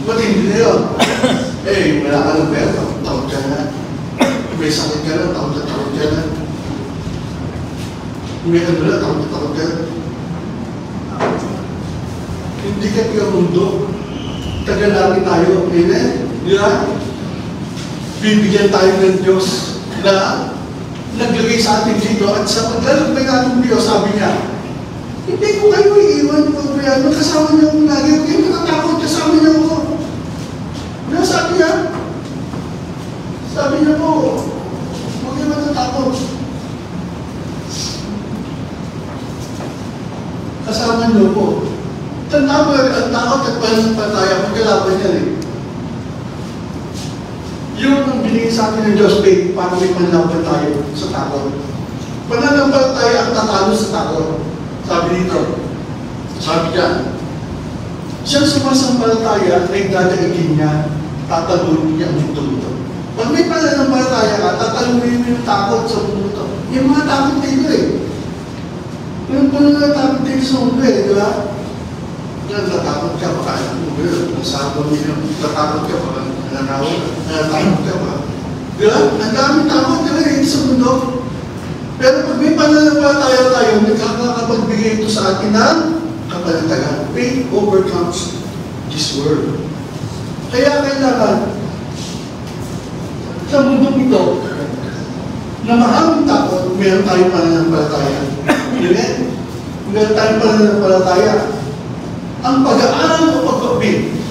Ba't hindi na yun? Eh, wala ka ng pera, takot ka na. May sakit ka na, takot ka na. May ano na, takot ka na. Hindi ka kaya mundo. Tagalangin tayo. Amen? Di ba? Bibigyan tayo ng Diyos na naglagay sa atin dito at sa paglalagay natin Diyos, sabi niya, hindi ko kayo iiwan, pagbayano, kasama niyo ako lagi. Huwag kayo natatakot, kasama niyo ako. Ano sabi niya? Sabi niya po, huwag kayo natatakot. Kasama niyo po. Tanda mo, ang takot at pananampalataya, pagkalaban niya rin. Yun ang binigay sa atin ng Diyos, faith, para may panlaban tayo sa takot. Pananampalataya ang tatalo sa takot. Sabi dito, sabi dyan, siyang sumasampalataya ay dadaigin niya, tatalunin niya ang mundo ito. Pag may pananampalataya ka, tatalunin mo yung takot sa mundo ito. Yung mga takot dito eh. Yung pananatakot dito sa mundo eh, di ba? Natatakot ka, baka alam mo, nasabon niyo, natatakot ka, baka natatakot ka ba? Di ba? Ang daming takot ka rin sa mundo. Pero pag may pananampalataya tayo, nagkakapagbigay ito sa atin ng kapanatagan. Faith overcomes this world. Kaya kailangan sa mundong ito, na maraming takot, meron tayong pananampalataya. Amen? Meron tayong pananampalataya. Ang pag-aaral o pag-upin,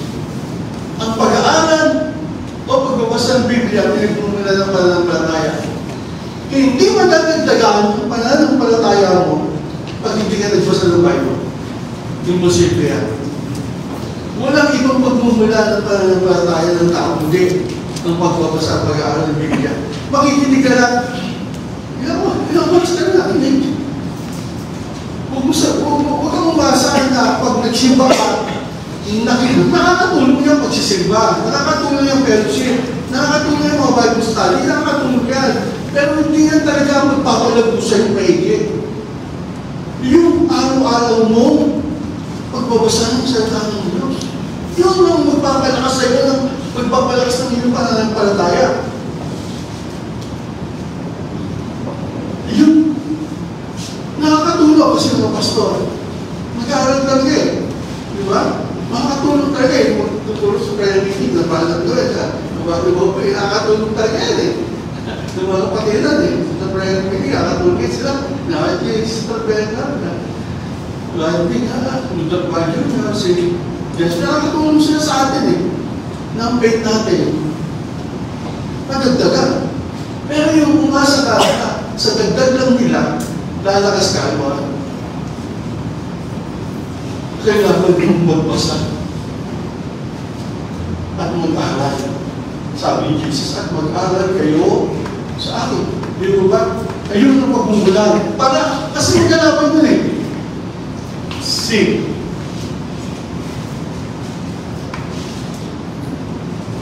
ang pag-aaral o pagbabasa ng Biblia, pinagpumula ng pananampalataya. Kaya hindi madadagdagan ang pananampalataya mo pag hindi ka nagbasa ng Bible. Imposible yan. Walang ibang pagmumula ng pananampalataya ng tao, hindi ang pagbabasa at pag-aaral ng Biblia. Makikinig ka lang, ilang months ka na nakinig. Huwag kang umasa na pag nagsimba ka, nakakatulong yung pagsisimba, nakakatulong yung fellowship, nakakatulong yung mga Bible study, nakakatulong yan. Pero hindi yan talaga magpapalago sa yung maigit. Yung araw-araw mo, pagbabasa ng salita ng Diyos, yun ang magpapalakas sa iyo, magpapalakas ng iyong pananampalataya. Yun, nakakatulong kasi mga pastor. Mag-aaral talaga eh. Di ba? Makakatulong talaga eh. Tutulong sa prayer meeting, nabalag doon. Nakakatulong talaga yan eh. Sa mga kapatiran eh. Sa prayer meeting, nakakatulong sila. Nakakatulong sa prayer namin. Lagi nga, ludat ba yun? Kasi, yes, nakakatulong sila sa atin eh. Na ang faith natin. Madagdagan. Pero yung umasa ka, sa dagdag lang nila, lalakas ka, diba? Kailangan yung magbasa at mag-aral. Sabi ni Jesus, at mag-aral kayo sa akin. Di ba? Ayun ang pagmumulan. Para, kasi magkalaban yun eh. Sin.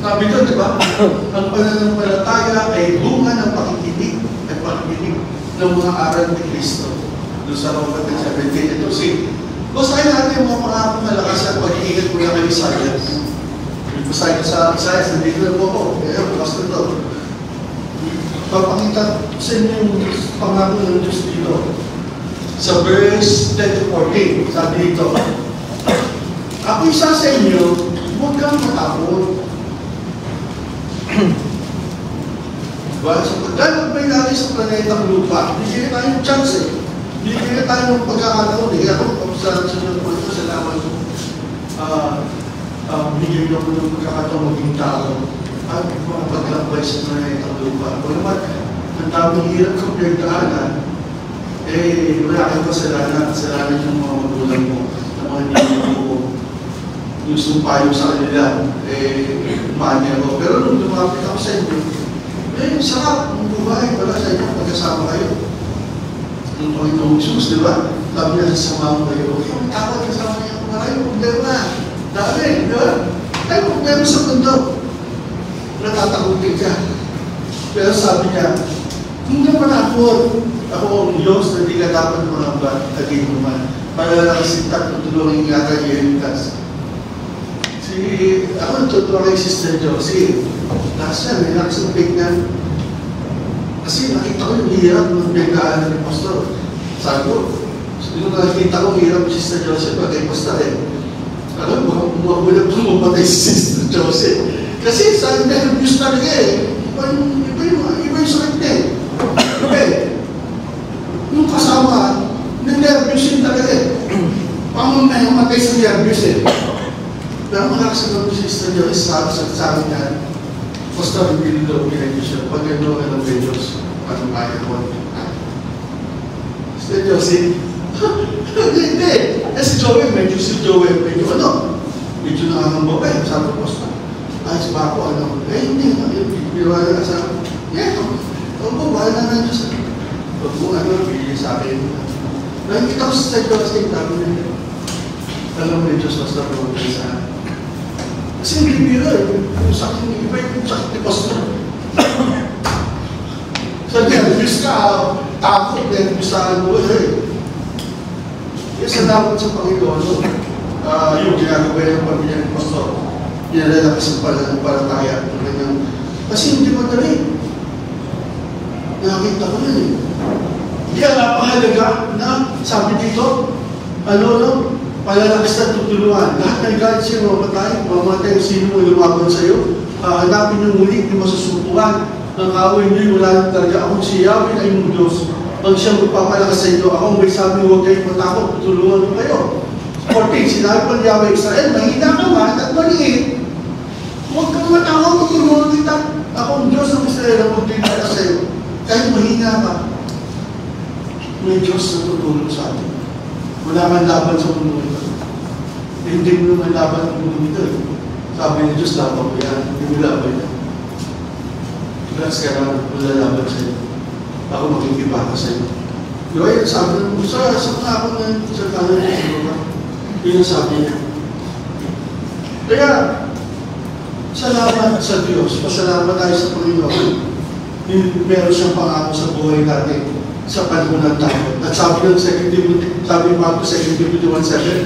Sabi doon, di ba? Ang pananampalataya ay bunga ng pakikinig at pakikinig ng mga aral ni Kristo. Doon sa Romans 17, ito si basahin natin yung mga pangakong malakas at pag-iingat ko na kay Isaias. Basahin ko sa Isaias, nandito na po ako. Kaya bukas na ito. Papakita sa inyo yung pangako ng Diyos dito. Sa verse 10-14, sabi dito, ako isa sa inyo, huwag kang matakot. Diba? So, paglalagay natin sa planetang lupa, bigyan tayong chance eh. Bigyan tayo ng pagkakataon eh. Ako, sa sunod po ito, salamat ko. Bigyan niyo ko ng pagkakataon maging tao at mga paglakbay sa planetang lupa. Kung naman, ang tamang hirap kong pinagdaanan, eh, wala kang kasalanan. Kasalanan yung mga magulang mo, na mga hindi mo yung sumpayo sa kanila, eh, umani ako. Pero nung lumapit ako sa inyo, eh, sarap ng buhay pala sa inyo, pagkasama kayo. Ang Panginoong Jesus, di ba? Sabi niya, sasama mo kayo. Yung takot, kasama niya kung kayo, problema. Dami, di ba? Ay, problema sa mundo. Natatakutin ka. Pero sabi niya, hindi naman ako ang Diyos na hindi ka dapat manambat at inuman. Para lang sintak ng tulong yung yata iligtas. Si ako natutuwa kay Sister Josie. Last yan, may lakas ng faith niya. Kasi nakita ko yung hirap ng biglaan ni Pastor. Sabi ko, yung nakita ko hirap si Sister Josie pag kay Pastor eh. Alam mo, magulang pumatay si Sister Josie. Kasi sa nervous talaga eh. Iba yung sakit niya eh. Iba eh. Yung kasama, na-nervous yun talaga eh. Paano na yung matay sa nervous eh. Pero makakasagot si Sister Josie sa akin yan. Pastor, hindi daw pinag siya. Pag ano ng Diyos, anong kaya ko? Sister Josie, hindi. Si Joey, medyo ano, medyo nakakambaba eh. Sabi ko, Pastor, ayos ba ako, ano? Hindi, biniwala ka sa akin. Bahala na ng Diyos. Pag kung ano, bigyan sa akin. Nakikita ko sa Sister Josie, sabi niya, alam mo ni Diyos, Pastor, pag-ibig sa akin. Kasi hindi biro eh. Yung sakit ni iba yung sakit ni Pastor. So, nervous ka, takot, nervous sa ano eh. Kaya salamat sa Panginoon. Yung ginagawa ng pamilya ni Pastor. Pinalalakas ang palataya. Kasi hindi madali. Nakakita ko yun eh. Kaya napakahalaga na sabi dito, palalakas na tutulungan. Lahat ng galit sa'yo, mamatay sino mo lumaban sa'yo. Hanapin yung muli, hindi masusupukan. Ang away niyo, wala nang talaga. Akong si Yahweh ay mong Diyos. Pag siya magpapalakas sa inyo, ako may sabi, huwag kayong matakot, tutulungan mo kayo. 14, sinabi pa ni Yahweh Israel, mahina ka man at maliit. Huwag kang matakot, tutulungan kita. Ako ang Diyos ng Israel ang magpipala sa'yo. Kahit mahina ka, may Diyos na tutulong sa atin. Wala kang laban sa mundo ito. Hindi mo naman laban ang mundo ito. Sabi ni Diyos, laban ko yan. Hindi mo laban yan. Bless ka naman, wala laban sa iyo. Ako makikibaka sa iyo. Di ba yun, sabi ng Diyos, sa ako na sa kanan niya sa baba. Yun ang sabi niya. Kaya, salamat sa Diyos. Pasalamat tayo sa Panginoon. Meron siyang pangako sa buhay natin sa panahon ng takot. At sabi ng 2 Timothy, sabi pa ako sa 2 Timothy 1:7,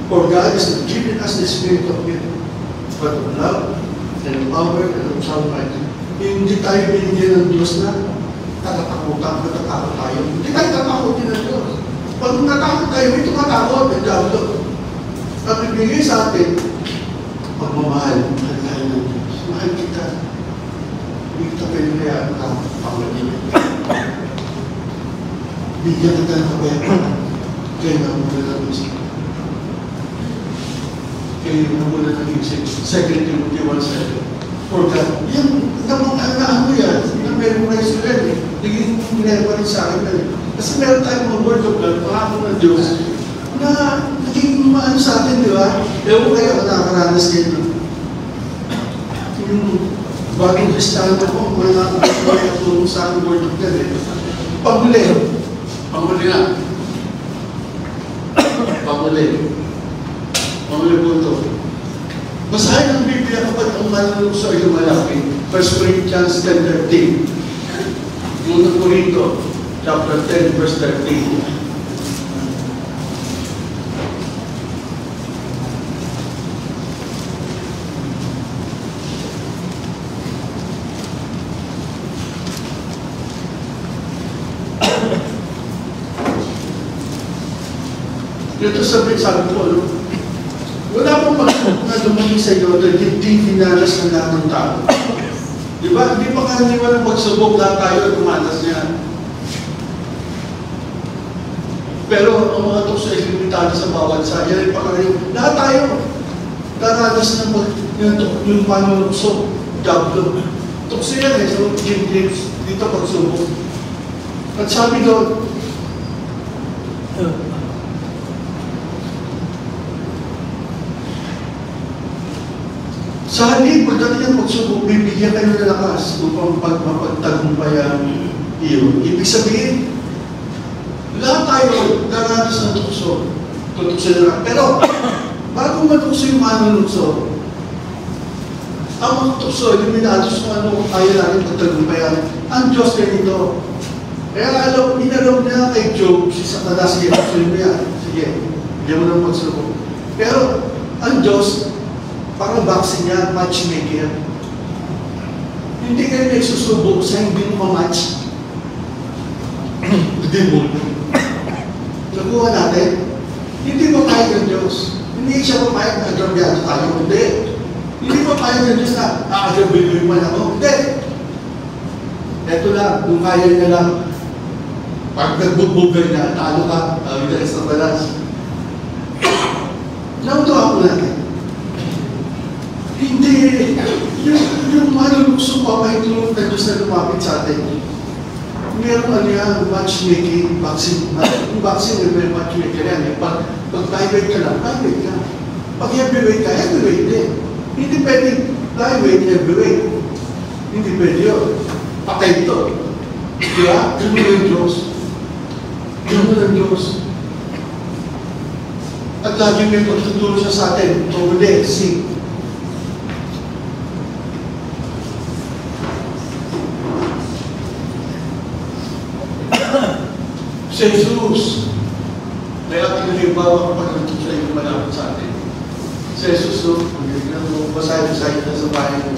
for God has given us the spirit of fear, but of love, and of power, and of sound mind. Hindi tayo binigyan ng Diyos na natatakutan, natatakot tayo. Hindi tayo tatakotin ng Diyos. Pag natakot tayo, may tumatakot, ang diablo. Ang bibigay sa atin, pagmamahal, mahal tayo ng Diyos. Mahal kita. Hindi kita pinayaan ka, pangalaman. Bigyan kita ng kapayapaan. Kaya na muna ng isip. Kaya na muna ng isip. 2 Timothy 1:7. For God, yan, ano yan, yung memorize ko yan eh. Naging memorize sa akin yan eh. Kasi meron tayong mga word of God, pangako ng Diyos, na naging maano sa atin, di ba? Ewan kayo, nakakaranas kayo nun. Yung bagong Kristiyano ko, mga nakatulong sa akin word of God eh. Panguli na. Panguli po ito. Basahin ang Biblia kapag ang manunukso ay lumalaki. 1 Corinthians 10:13. Unang Corinto, chapter 10, verse 13. Dito sabi ko, wala pong pagsubok na dumali sa iyo na hindi finalas ng lahat ng tao. Di ba? Hindi pa karaniwan ng pagsubok, lahat tayo at tumatas niya. Pero ang mga tukso ay limitado sa bawat sa yan ay pakaraniwan. Lahat tayo daranas ng yung panunukso, diablo. Tukso yan eh, sa King James, dito pagsubok. At sabi doon, sa halip, pagdating ang pagsubok, bibigyan kayo ng lakas upang mapagtagumpayan iyo. Ibig sabihin, lahat tayo daranas ng tukso. Tutukso na lang. Pero, bago matukso yung manunukso, ang mga tukso, eliminados kung ano kaya natin pagtagumpayan. Ang Diyos ay ito. Kaya inalaw niya kay Job, si Satanas, sige, mo yan. Sige, bigyan mo ng pagsubok. Pero, ang Diyos, Parang vaccine yan, matchmaker. Hindi kayo nagsusubok sa hindi mo ma-match. Hindi mo. Nakuha natin. Hindi papayag ng Diyos. Hindi siya papayag na agrabyado tayo. Hindi. Hindi papayag ng Diyos na agrabyado man ako. Hindi. Ito lang, kung kaya niya lang, pag nagbubugay na, talo ka, wilayas na balas. Nautuwa ko natin. Hindi. Yung malulukso pa, may tulong na Diyos na lumapit sa atin. Meron ano yan, matchmaking, vaccine. Yung vaccine, may matchmaker yan. Pag flyweight ka lang, flyweight ka. Pag heavyweight ka, heavyweight din. Hindi pwede flyweight, heavyweight. Hindi pwede yun. Patay ito. Diba? Ganun yung Diyos. Ganun ang Diyos. At lagi may pagtuturo siya sa atin. Tumuli, sing. Si Jesus, may ating halimbawa kapag nandun siya yung malapit sa atin. Si Jesus, basahin sa akin sa bahay mo.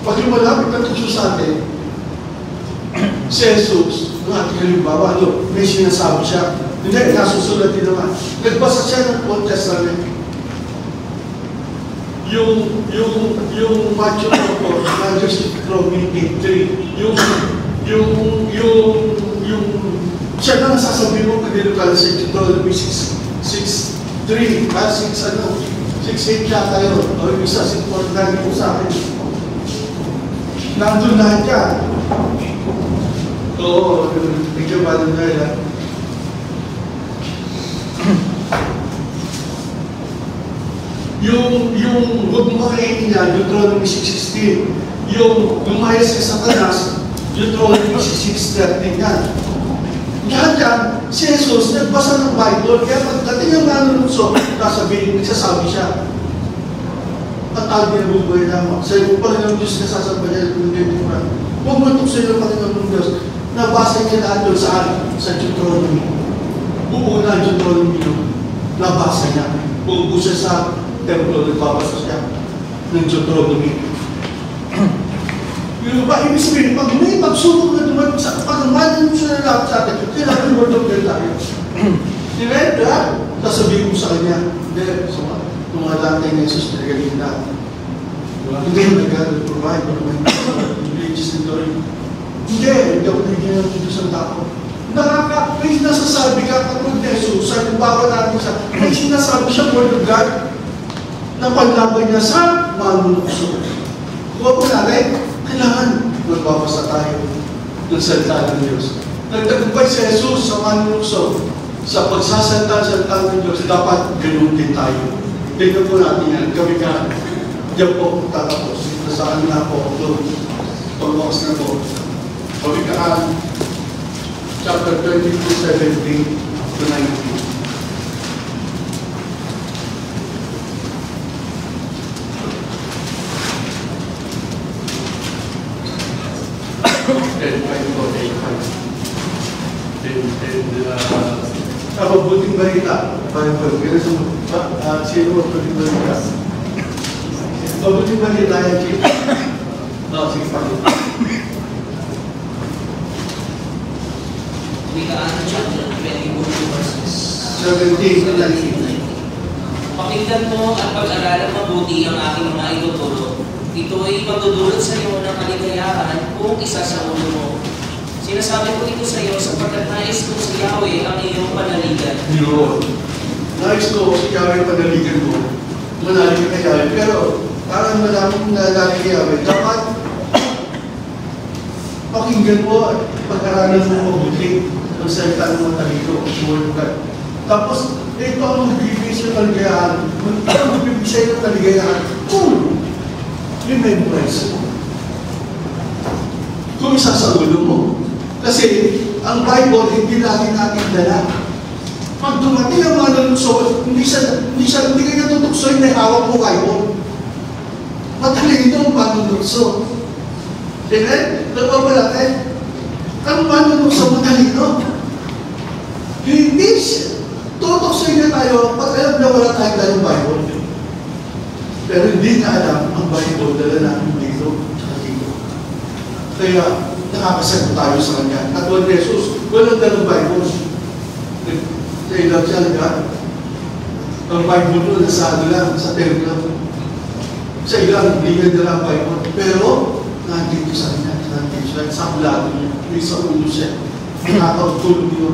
Pag yung malapit nandun siya sa atin, si Jesus, ang ating halimbawa, may sinasabi siya. Hindi, nasusulat din naman. Nagbasa siya ng Old Testament. Yung Matthew 4, Matthew 3, siya na sasabihin mo pag dinukala sa Deuteronomy 6:3, 6:8 yata yun. O yung isa, 6:4 po sa akin. Nandun lahat yan. Oo, medyo malam na yan. Yung huwag mo makainin niya, Deuteronomy 6:16. Yung lumayas ka sa Satanas, Deuteronomy 6:13 yan. Lahat yan, si Jesus nagbasa ng Bible, kaya pagdating ang nanunukso, nagsasabi siya. At tawag niya bubuhay naman. Sa iyo, Panginoon Diyos na sasabayan ng Deuteronomy. Huwag matukso yung Panginoon Diyos. Nabasa niya lahat doon saan? Sa Deuteronomy. Buo na ang Deuteronomy yun. Nabasa niya. Buo siya sa templo, nagbabasa siya ng Deuteronomy. Yung ba, ibig sabihin, pag may pagsubok na dumating sa pagmamalan mo siya na lahat sa atin, kailangan yung word of God tayo. Sinenda, sasabihin mo sa kanya, hindi, tumadantay na Jesus na galing na. Hindi, nag-God provide, religious and glory. Hindi ako nagiging ng Diyos ang tao. May sinasasabi ka katulad ni Jesus, sa bawa natin siya, may sinasabi siya, word of God, na panlaban niya sa manunukso. Huwag po natin, kailangan magbabasa tayo ng salita ng Diyos. Nagtagumpay si Jesus sa manunukso, sa pagsasalita ng Diyos, dapat ganun din tayo. Tignan po natin yan, kami ka, diyan po tatapos. Saan na po, doon, pag-box na po. Kami ka, chapter 22:17 to 19. Mabuting balita. Sino mabuting balita? Mabuting balita yan, Chief. Sige pa. Wikaan chapter 22 verses 17 to 19. Pakinggan mo at pag-aralan mabuti ang aking mga ituturo. Ito ay magdudulot sa iyo ng kaligayahan kung isa sa ulo mo. Sinasabi ko ito sa iyo sapagkat nais ko si Yahweh ang iyong panaligan. Yun. Nais ko si Yahweh panaligan mo. Manalig ka kay Yahweh. Pero parang malamang nalalig kay Yahweh. Dapat pakinggan mo at pag-aralan mo mabuti ang salita ng mga talino. Tapos, ito ang magbibigay sa kaligayahan. Ito ang magbibigay sa ng kaligayahan. Kung remembrance mo. Kung isa sa ulo mo. Kasi, ang Bible, hindi lagi natin dala. Pag dumating ang mga nanunso, hindi kayo natutukso yung hawak mo Bible. Matalino ang manunukso. Diba? Nagbabalakay. Ang manunukso matalino. Hindi siya. Tutukso niya tayo pag alam na wala tayong dalang Bible. Pero hindi na alam ang Bible dala namin dito at dito. Kaya nakakasagot tayo sa kanya. At wala Jesus, walang dalang Bible. Sa ilang siya, ang Bible doon nasa lang, sa templo. Sa ilang, hindi ka dala ang Bible. Pero, nandito sa kanya, nandito siya, sa ulan niya, may sa ulo siya. Nakakautulog niyo.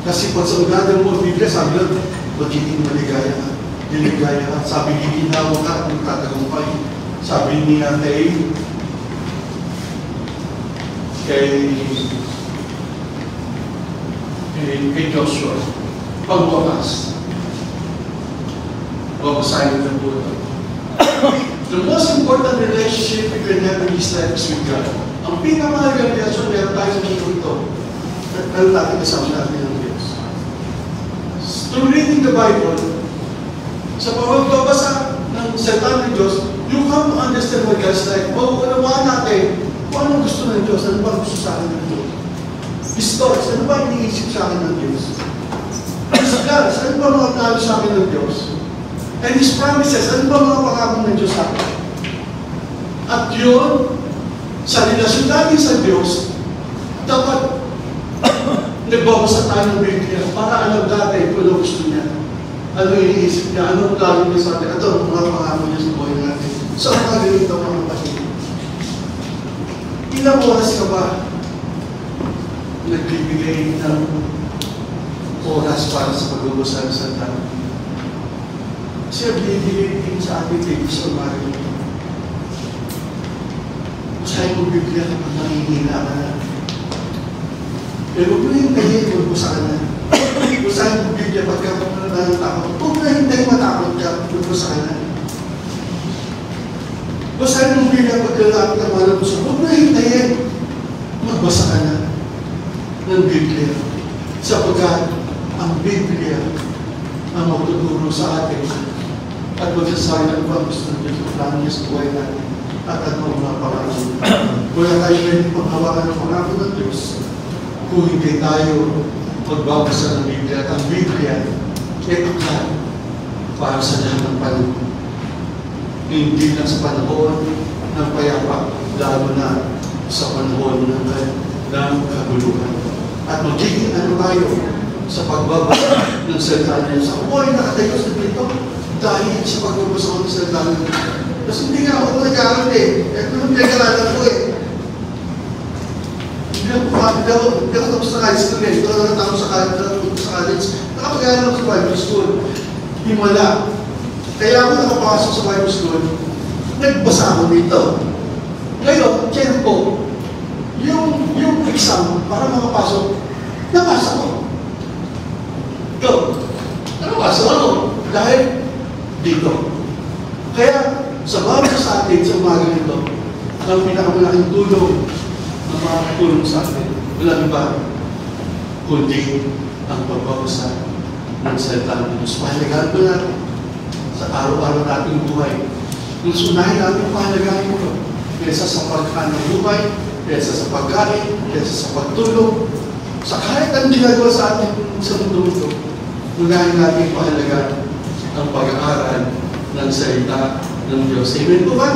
Kasi pag sa ulan mo, Biblia, sabi lang, magiging maligaya ka. Diligaya ka. Sabi, giginawa ka at magtatagumpay. Sabi niya kay Joshua, pagwakas, babasahin ng buto. The most important relationship you can have in this life is with God. Ang pinamahalagang relasyon meron tayo sa mundo ito. Meron natin kasama natin ng Diyos. Through reading the Bible, sa pagbabasa ng salita ng Diyos, you come to understand what God's like. Mauunawaan natin kung anong gusto ng Diyos, ano ba gusto sa akin ng Diyos. His thoughts, ano ba iniisip sa akin ng Diyos. His plans, ano ba mga plano sa akin ng Diyos. And His promises, ano ba mga pangako ng Diyos sa akin. At yun, sa relasyon natin sa Diyos, dapat nagbabasa tayo ng Biblia para alam natin kung ano gusto niya. Ano iniisip niya, ano plano niya sa atin. Ito ang mga pangako niya sa buhay natin. So, ang ganito mga kapatid. Ilang oras ka ba nagbibigay ng oras para sa pagbabasa ng salita? Kasi ang bibigay din sa atin dito sa umaga nito. Masahin mo Biblia kapag nangihina ka na. Pero huwag mo hintayin, magbasa ka na. Masahin mo Biblia pagka takot. Huwag na hintayin matakot ka, magbasa ka na. Basahin mo Biblia pagkalapit ang mga nabasa. Huwag na hintayin, magbasa ka na ng Biblia. Sapagkat ang Biblia ang magtuturo sa atin at magsasabi ng mga gusto ng Diyos ang plano niya sa buhay natin at ang mga pangako. Wala tayo pwede panghawakan ng pangako ng Diyos kung hindi tayo magbabasa ng Biblia. At ang Biblia ay aklat para sa lahat ng panahon. Hindi lang sa panahon ng payapa, lalo na sa panahon ng kaguluhan. At magiging ano tayo sa pagbabasa ng salita niya. Sa buhay nakatayo sa dito dahil sa pagbabasa ng salita niya. Kasi hindi nga ako nag-aaral eh. Ito nung pinag-aralan ko eh. Hindi ako tapos sa high school eh. Ito na natapos sa college. Nakapag-aaral ako sa Bible school. Himala. Kaya ako nakapasok sa Bible school, nagbasa ako dito. Ngayon, tempo, yung exam para makapasok, nabasa ko. Ito, nabasa ko dahil dito. Kaya, sa bawat sa atin, sa umaga nito, ang pinakamalaking tulong na makakatulong sa atin, walang iba, kundi ang pagbabasa ng salita ng Diyos. Mahalagaan ko natin sa araw-araw nating buhay. Kung sunahin natin ang pahalagahan mo, kesa sa pagkaan ng buhay, kesa sa pagkain, kesa sa pagtulog, sa kahit ang ginagawa sa atin sa mundo ito, unahin natin pahalagaan ang pag-aaral ng salita ng Diyos. Amen po ba?